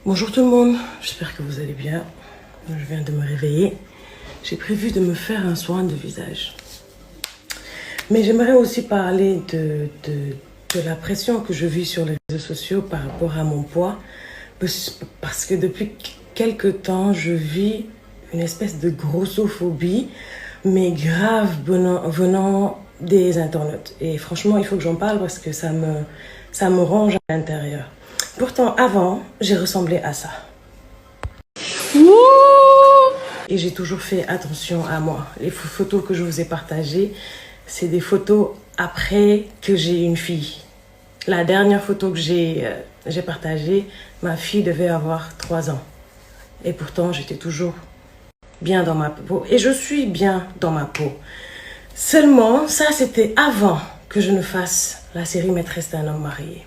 Bonjour tout le monde, j'espère que vous allez bien. Je viens de me réveiller. J'ai prévu de me faire un soin de visage. Mais j'aimerais aussi parler de la pression que je vis sur les réseaux sociaux par rapport à mon poids. Parce que depuis quelques temps, je vis une espèce de grossophobie, mais grave venant des internautes. Et franchement, il faut que j'en parle parce que ça me ronge à l'intérieur. Pourtant, avant, j'ai ressemblé à ça. Et j'ai toujours fait attention à moi. Les photos que je vous ai partagées, c'est des photos après que j'ai une fille. La dernière photo que j'ai partagée, ma fille devait avoir 3 ans. Et pourtant, j'étais toujours bien dans ma peau. Et je suis bien dans ma peau. Seulement, ça, c'était avant que je ne fasse la série Maîtresse d'un homme marié.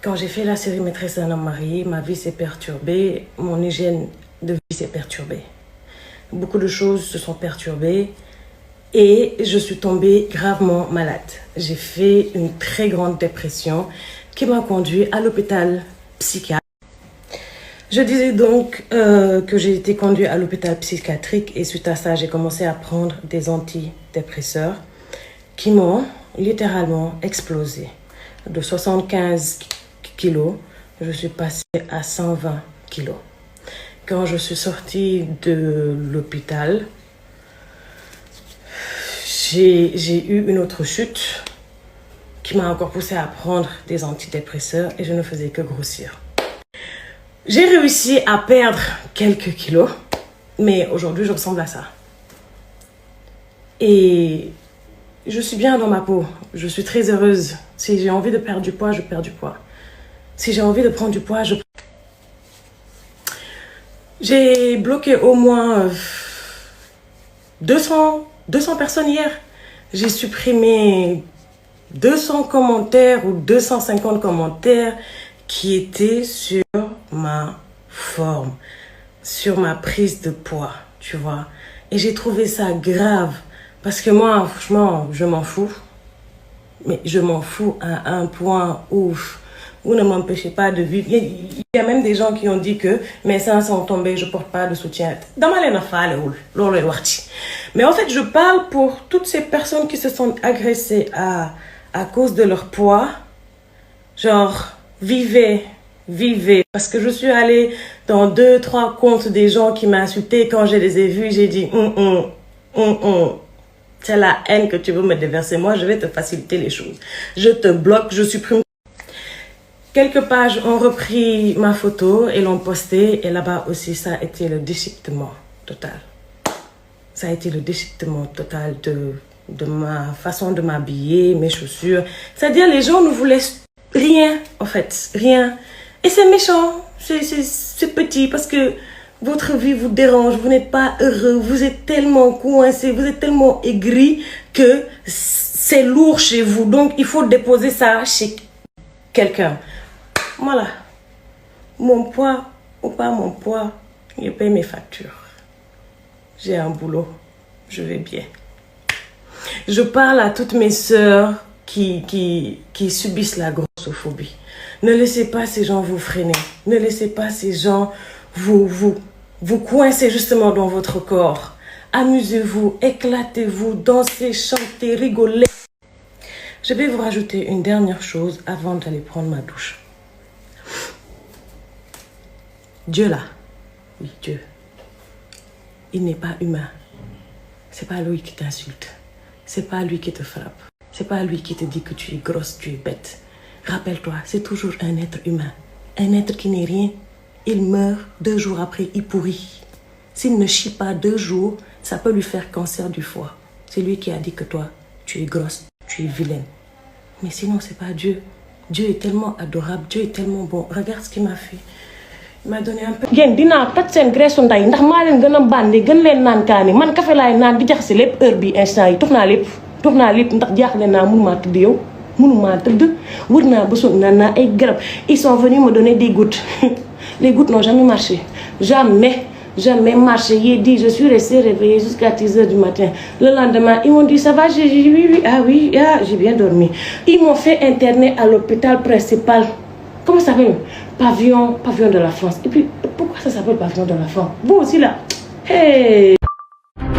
Quand j'ai fait la série Maîtresse d'un homme marié, ma vie s'est perturbée, mon hygiène de vie s'est perturbée. Beaucoup de choses se sont perturbées et je suis tombée gravement malade. J'ai fait une très grande dépression qui m'a conduit à l'hôpital psychiatrique. Je disais donc que j'ai été conduite à l'hôpital psychiatrique et suite à ça, j'ai commencé à prendre des antidépresseurs qui m'ont littéralement explosé. De 75 kilos, je suis passée à 120 kilos. Quand je suis sortie de l'hôpital, j'ai eu une autre chute qui m'a encore poussée à prendre des antidépresseurs et je ne faisais que grossir. J'ai réussi à perdre quelques kilos, mais aujourd'hui je ressemble à ça. Et je suis bien dans ma peau, je suis très heureuse. Si j'ai envie de perdre du poids, je perds du poids. Si j'ai envie de prendre du poids, je prends. J'ai bloqué au moins 200 personnes hier. J'ai supprimé 200 commentaires ou 250 commentaires qui étaient sur ma forme, sur ma prise de poids, tu vois. Et j'ai trouvé ça grave parce que moi, franchement, je m'en fous. Mais je m'en fous à un point où vous ne m'empêchez pas de vivre. Il y a même des gens qui ont dit que mes seins sont tombés, je ne porte pas de soutien. Mais en fait, je parle pour toutes ces personnes qui se sont agressées à cause de leur poids. Genre, vivez. Parce que je suis allée dans 2-3 comptes des gens qui m'insultaient. Quand je les ai vus, j'ai dit c'est la haine que tu veux me déverser. Moi, je vais te faciliter les choses. Je te bloque, je supprime. Quelques pages ont repris ma photo et l'ont postée. Et là-bas aussi, ça a été le déchiquetement total. Ça a été le déchiquetement total de ma façon de m'habiller, mes chaussures. C'est-à-dire, les gens ne vous laissent rien, en fait. Rien. Et c'est méchant. C'est petit parce que votre vie vous dérange, vous n'êtes pas heureux, vous êtes tellement coincé, vous êtes tellement aigri que c'est lourd chez vous. Donc, il faut déposer ça chez quelqu'un. Voilà. Mon poids ou pas mon poids, je paye mes factures. J'ai un boulot, je vais bien. Je parle à toutes mes sœurs qui subissent la grossophobie. Ne laissez pas ces gens vous freiner. Ne laissez pas ces gens vous coincez justement dans votre corps. Amusez-vous, éclatez-vous, dansez, chantez, rigolez. Je vais vous rajouter une dernière chose avant d'aller prendre ma douche. Dieu là, oui Dieu, il n'est pas humain. C'est pas lui qui t'insulte. C'est pas lui qui te frappe. C'est pas lui qui te dit que tu es grosse, tu es bête. Rappelle-toi, c'est toujours un être humain. Un être qui n'est rien. Il meurt 2 jours après, il pourrit. S'il ne chie pas 2 jours, ça peut lui faire cancer du foie. C'est lui qui a dit que toi, tu es grosse, tu es vilaine. Mais sinon, c'est pas Dieu. Dieu est tellement adorable, Dieu est tellement bon. Regarde ce qu'il m'a fait. Il m'a donné un peu. Gen dina toj sen graisse nday ndax ma len gëna bandi gën len nan kaani man café lay nan di jaxé lepp heure bi instant yi toxna lepp ndax jaxlé na mënuma tëdd yow mënuma tëdd wër na ba son nan na ay garab ils sont venus me donner des gouttes. Les gouttes n'ont jamais marché. Jamais marché. J'ai dit, je suis restée réveillée jusqu'à 10h du matin. Le lendemain, ils m'ont dit, ça va? J'ai dit, oui, j'ai bien dormi. Ils m'ont fait interner à l'hôpital principal Comment ça s'appelle? Pavillon de la France. Et puis, pourquoi ça s'appelle pavillon de la France? Vous aussi là. Hey!